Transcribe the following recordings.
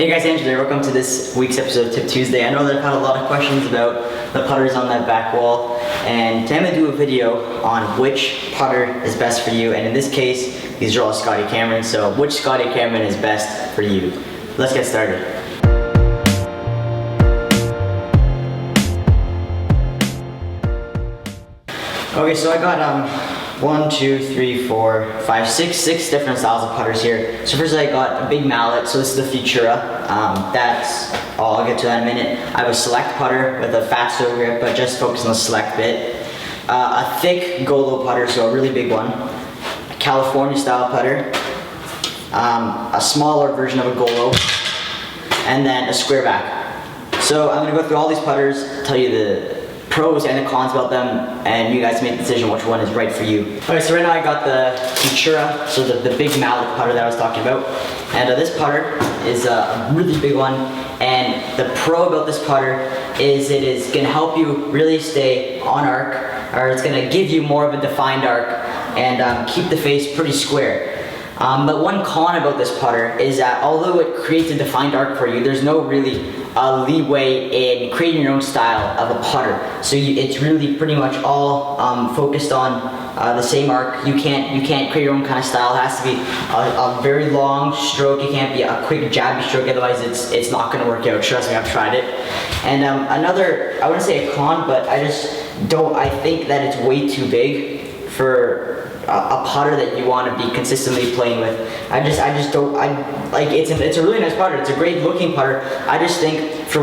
Hey guys, Angelo here. Welcome to this week's episode of Tip Tuesday. I know that I've had a lot of questions about the putters on that back wall, and today I'm going to do a video on which putter is best for you, and in this case, these are all Scotty Cameron, so which Scotty Cameron is best for you? Let's get started. Okay, so I got 1, 2, 3, 4, 5, 6 different styles of putters here. So first I got a big mallet, so this is the Futura. I'll get to that in a minute. I have a select putter with a fat toe grip, but just focus on the select bit. A thick Golo putter, so a really big one. A California style putter. A smaller version of a Golo. And then a square back. So I'm going to go through all these putters, tell you the pros and the cons about them, and you guys make the decision which one is right for you. Okay, so right now I got the Futura, so the big mallet putter that I was talking about. And this putter is a really big one, and the pro about this putter is it is going to help you really stay on arc, or it's going to give you more of a defined arc and keep the face pretty square. But one con about this putter is that although it creates a defined arc for you, there's no really leeway in creating your own style of a putter. So it's really pretty much all focused on the same arc. You can't create your own kind of style. It has to be a very long stroke. It can't be a quick jabby stroke, otherwise it's not going to work out. Trust me, I've tried it. And another, I wouldn't say a con, but I think that it's way too big for a putter that you want to be consistently playing with. It's a really nice putter. It's a great looking putter. I just think for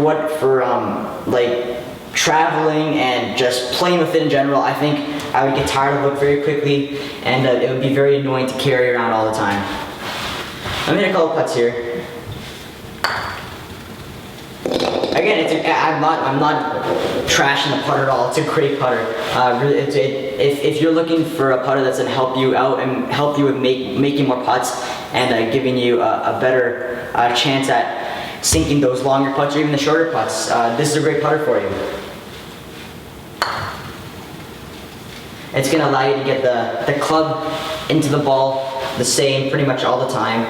like traveling and just playing with it in general, I think I would get tired of it very quickly, and it would be very annoying to carry around all the time. I made a couple putts here. Again, I'm not trashing the putter at all. It's a great putter. If you're looking for a putter that's gonna help you out and help you with making more putts and giving you a better chance at sinking those longer putts or even the shorter putts, this is a great putter for you. It's gonna allow you to get the club into the ball the same pretty much all the time.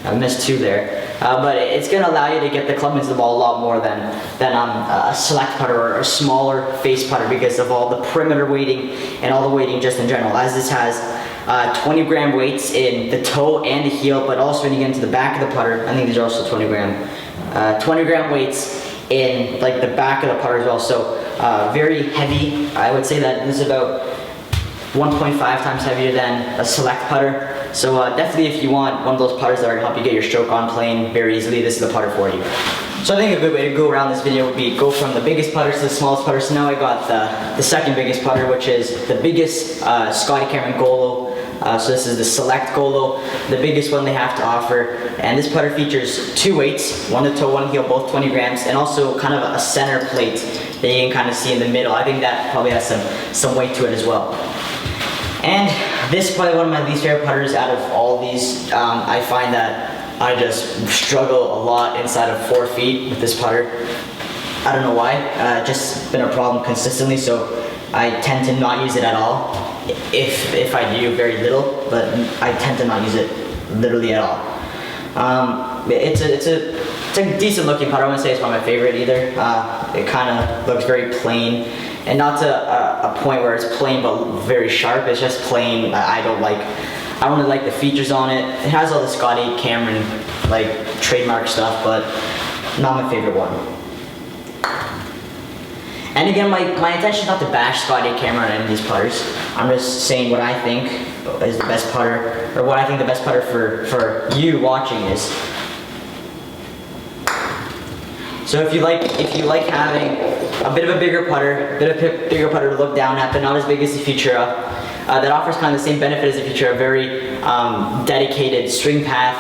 I missed 2 there. But it's going to allow you to get the club into the ball a lot more than a select putter or a smaller face putter, because of all the perimeter weighting and all the weighting just in general. As this has 20 gram weights in the toe and the heel, but also when you get into the back of the putter, I think these are also 20 gram weights in like the back of the putter as well. So very heavy. I would say that this is about 1.5 times heavier than a select putter. So definitely if you want one of those putters that are going to help you get your stroke on playing very easily, this is the putter for you. So I think a good way to go around this video would be go from the biggest putter to the smallest putter. So now I got the second biggest putter, which is the biggest Scotty Cameron Golo. So this is the Select Golo, the biggest one they have to offer. And this putter features 2 weights, one to toe, one heel, both 20 grams, and also kind of a center plate that you can kind of see in the middle. I think that probably has some weight to it as well. And this is probably one of my least favorite putters out of all these. I find that I just struggle a lot inside of 4 feet with this putter. I don't know why. It's just been a problem consistently, so I tend to not use it at all. If I do, very little, but I tend to not use it literally at all. It's a decent looking putter. I wouldn't say it's one of my favorite either. It kind of looks very plain. And not to a point where it's plain but very sharp. It's just plain. I don't really like the features on it. It has all the Scotty Cameron like trademark stuff, but not my favorite one. And again, my intention is not to bash Scotty Cameron on any of these putters. I'm just saying what I think is the best putter, or what I think the best putter for you watching is. So if you like having a bit of a bigger putter, bigger putter to look down at, but not as big as the Futura, that offers kind of the same benefit as the Futura, a very dedicated swing path,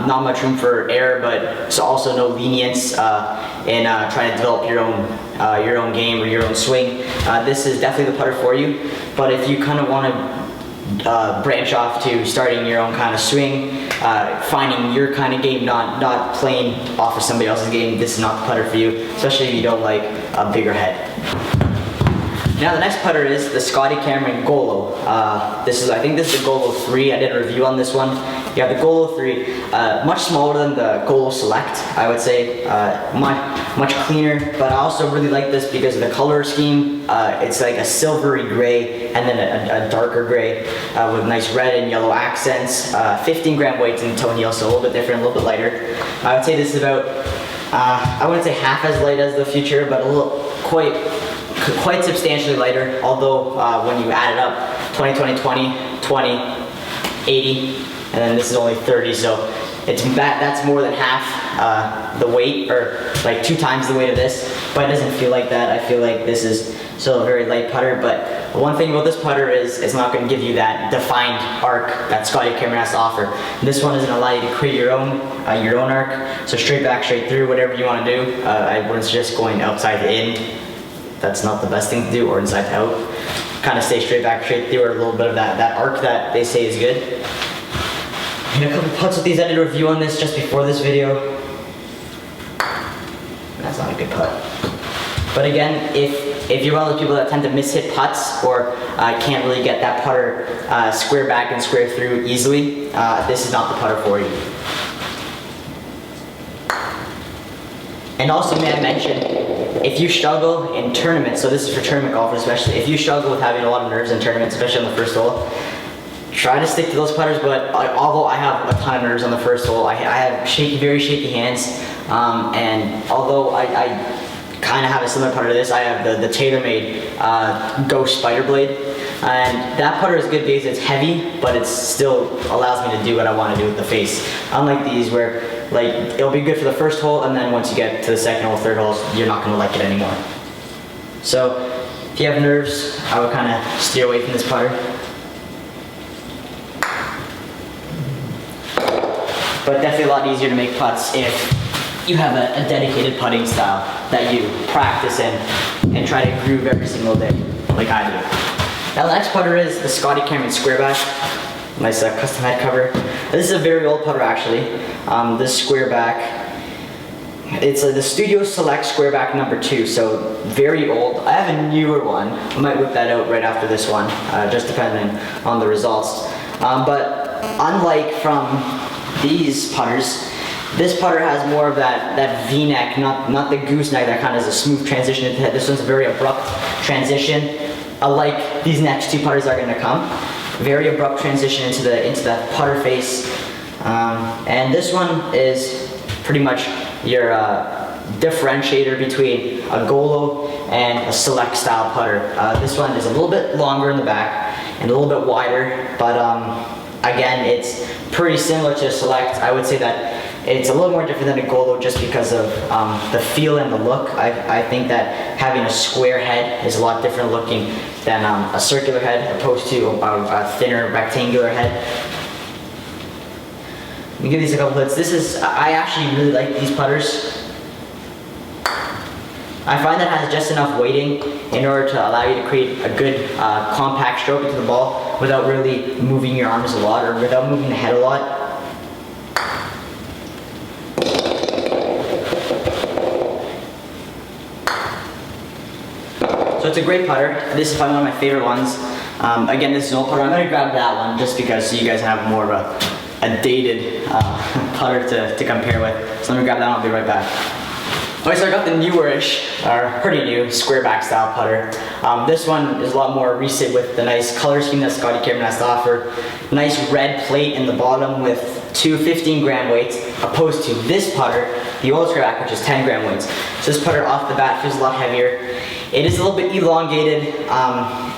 not much room for error, but also no lenience in trying to develop your own game or your own swing. This is definitely the putter for you. But if you kind of want to branch off to starting your own kind of swing, finding your kind of game, not playing off of somebody else's game, this is not the putter for you, especially if you don't like a bigger head. Now the next putter is the Scotty Cameron Golo. I think this is the Golo 3. I did a review on this one, You have the Golo 3, much smaller than the Golo Select, I would say, much cleaner, but I also really like this because of the color scheme. It's like a silvery gray and then a darker gray with nice red and yellow accents. 15 gram weights in the toe heel, so a little bit different, a little bit lighter. I would say this is about, I wouldn't say half as light as the Future, but a little, quite substantially lighter, although when you add it up, 20, 20, 20, 20, 80, and then this is only 30, so that's more than half the weight, or like 2 times the weight of this, but it doesn't feel like that. I feel like this is still a very light putter, but one thing about this putter is it's not going to give you that defined arc that Scotty Cameron has to offer. This one is going to allow you to create your own arc, so straight back, straight through, whatever you want to do. I wouldn't suggest going outside to in. That's not the best thing to do, or inside to out. Kind of stay straight back, straight through, or a little bit of that arc that they say is good. And a couple putts with these. I did a review on this just before this video. That's not a good putt. But again, if you're one of those people that tend to miss-hit putts or can't really get that putter square back and square through easily, this is not the putter for you. And also, may I mention, if you struggle in tournaments, so this is for tournament golfers especially, if you struggle with having a lot of nerves in tournaments, especially on the first hole, try to stick to those putters. But although I have a ton of nerves on the first hole, I have very shaky hands, and although I kind of have a similar putter to this, I have the TaylorMade Ghost Spider Blade, and that putter is good because it's heavy, but it still allows me to do what I want to do with the face. Unlike these where, like, it'll be good for the first hole, and then once you get to the second hole, third hole, you're not going to like it anymore. So, if you have nerves, I would kind of steer away from this putter. But definitely a lot easier to make putts if you have a dedicated putting style that you practice in and try to groove every single day, like I do. Now the next putter is the Scotty Cameron Squareback. Nice custom head cover. This is a very old putter actually. This Squareback, it's the Studio Select Squareback number 2, so very old. I have a newer one. I might whip that out right after this one, just depending on the results. But unlike from these putters, this putter has more of that V-neck, not the gooseneck that kind of is a smooth transition into the head. This one's a very abrupt transition, like these next 2 putters are going to come. Very abrupt transition into the putter face, and this one is pretty much your differentiator between a Golo and a Select style putter. This one is a little bit longer in the back and a little bit wider, but again, it's pretty similar to a Select. I would say that it's a little more different than a Golo just because of the feel and the look. I think that having a square head is a lot different looking than a circular head opposed to a thinner rectangular head. Let me give these a couple hits. I actually really like these putters. I find that it has just enough weighting in order to allow you to create a good compact stroke into the ball without really moving your arms a lot or without moving the head a lot. So it's a great putter. This is probably one of my favorite ones. Again, this is an old putter. I'm going to grab that one just because so you guys have more of a dated putter to compare with. So let me grab that one, I'll be right back. Okay, so I got the newer-ish, or pretty new, squareback style putter. This one is a lot more recent with the nice color scheme that Scotty Cameron has to offer. Nice red plate in the bottom with 2 15-gram weights, opposed to this putter, the old squareback, which is 10-gram weights. So this putter off the bat feels a lot heavier. It is a little bit elongated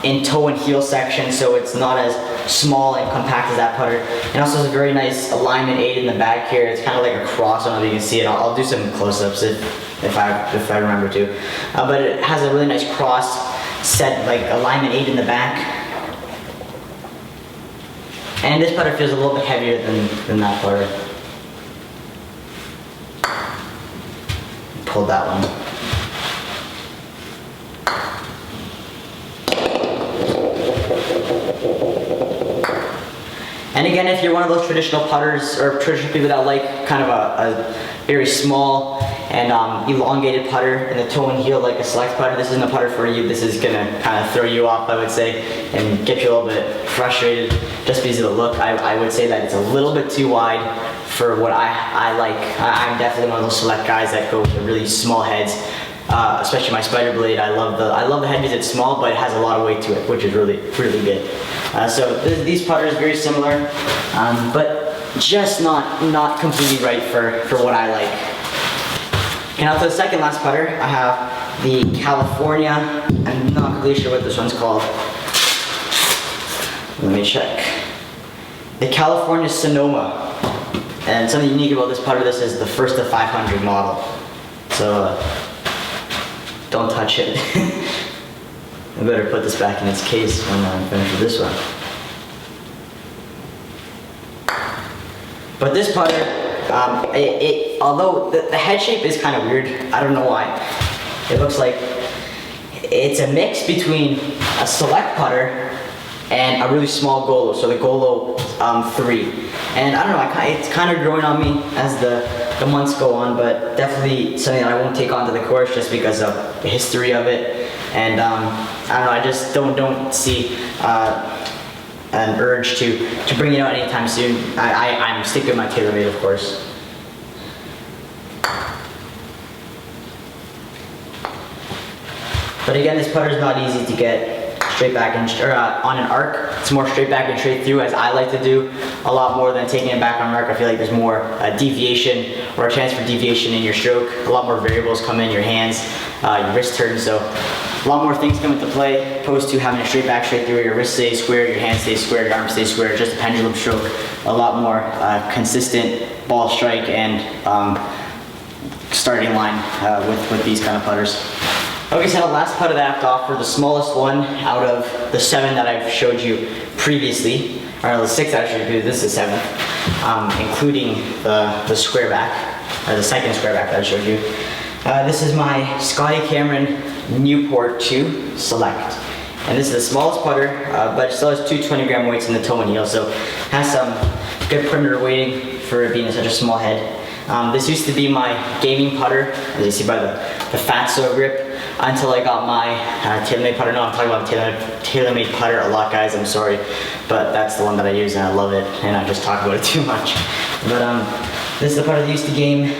in toe and heel section, so it's not as small and compact as that putter. And also has a very nice alignment aid in the back here. It's kind of like a cross. I don't know if you can see it. I'll do some close-ups if I remember to. But it has a really nice cross set, like alignment aid in the back. And this putter feels a little bit heavier than that putter. Pulled that one. And again, if you're one of those traditional putters or traditional people that like kind of a very small and elongated putter and the toe and heel like a select putter, this isn't a putter for you. This is gonna kind of throw you off, I would say, and get you a little bit frustrated just because of the look. I would say that it's a little bit too wide for what I like. I'm definitely one of those select guys that go with really small heads, especially my spider blade. I love the head because it's small, but it has a lot of weight to it, which is really good. So these putters are very similar, but just not completely right for what I like. And now for the second last putter, I have the California. I'm not completely sure what this one's called. Let me check. The California Sonoma. And something unique about this putter, this is the first of 500 model. So don't touch it. I better put this back in its case when I'm finished with this one. But this putter, although the head shape is kind of weird, I don't know why. It looks like it's a mix between a select putter and a really small Golo, so the Golo 3. And I don't know, it's kind of growing on me as the months go on, but definitely something that I won't take onto the course just because of the history of it. And I don't know, I just don't see an urge to bring it out anytime soon. I'm sticking with my TaylorMade, of course. But again, this putter is not easy to get straight back and on an arc. It's more straight back and straight through, as I like to do, a lot more than taking it back on an arc. I feel like there's more deviation or a chance for deviation in your stroke. A lot more variables come in, your hands, your wrist turn, so a lot more things come into play opposed to having a straight back, straight through. Your wrist stays square, your hand stays square, your arm stays square, just a pendulum stroke. A lot more consistent ball strike and starting line with these kind of putters. Okay, so the last putter that I have to offer, the smallest one out of the 7 that I've showed you previously, or the 6 that I showed you, this is 7, including the square back, or the second square back that I showed you. This is my Scotty Cameron Newport 2 Select. And this is the smallest putter, but it still has 2 20-gram weights in the toe and heel, so it has some good perimeter weighting for it being such a small head. This used to be my gaming putter, as you see by the Fatso grip, until I got my TaylorMade putter. No, I'm talking about TaylorMade putter a lot, guys, I'm sorry, but that's the one that I use and I love it, and I just talk about it too much. But this is the putter that I used to game.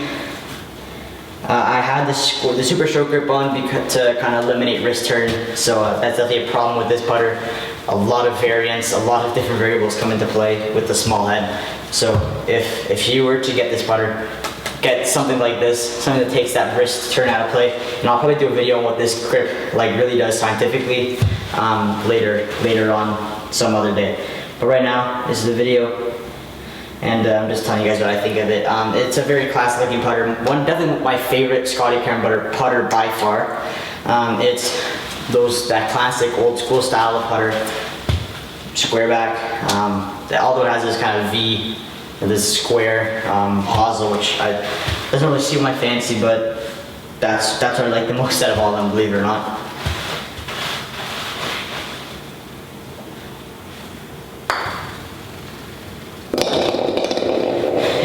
I had the super stroke grip on to kind of eliminate wrist turn, so that's definitely a problem with this putter. A lot of variance, a lot of different variables come into play with the small head. So if you were to get this putter, get something like this, something that takes that wrist turn out of play, and I'll probably do a video on what this grip really does scientifically later on some other day. But right now, this is the video. And I'm just telling you guys what I think of it. It's a very classic looking putter. Definitely my favorite Scotty Cameron putter by far. It's that classic old school style of putter, square back. Although it has this kind of V, this square hosel, which doesn't really suit my fancy, but that's what I like the most out of all of them, believe it or not.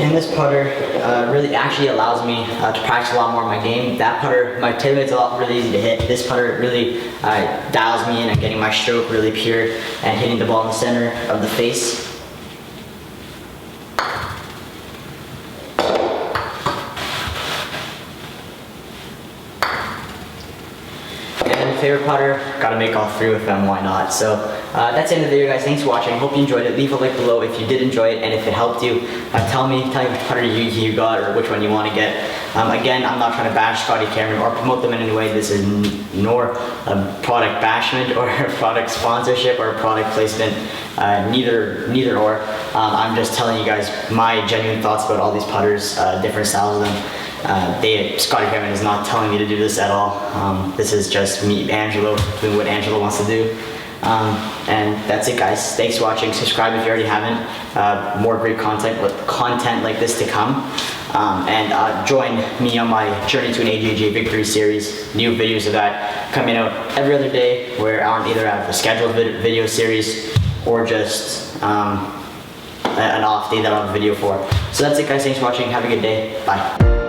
And this putter really actually allows me to practice a lot more of my game. That putter, my TaylorMade's really easy to hit. This putter really dials me in and getting my stroke really pure and hitting the ball in the center of the face. And favorite putter, gotta make all 3 with them, why not? So that's the end of the video, guys. Thanks for watching. Hope you enjoyed it. Leave a like below if you did enjoy it, and if it helped you, tell me which putter you got or which one you want to get. Again, I'm not trying to bash Scotty Cameron or promote them in any way. This is nor a product bashment or a product sponsorship or a product placement. Neither or. I'm just telling you guys my genuine thoughts about all these putters, different styles of them. Scotty Cameron is not telling me to do this at all. This is just me, Angelo, doing what Angelo wants to do. And that's it, guys. Thanks for watching. Subscribe if you already haven't. More great content like this to come. And join me on my Journey to an AJJ Victory series. New videos of that coming out every other day, where I either have a scheduled video series or just an off day that I'll have a video for. So that's it guys, thanks for watching, have a good day, bye.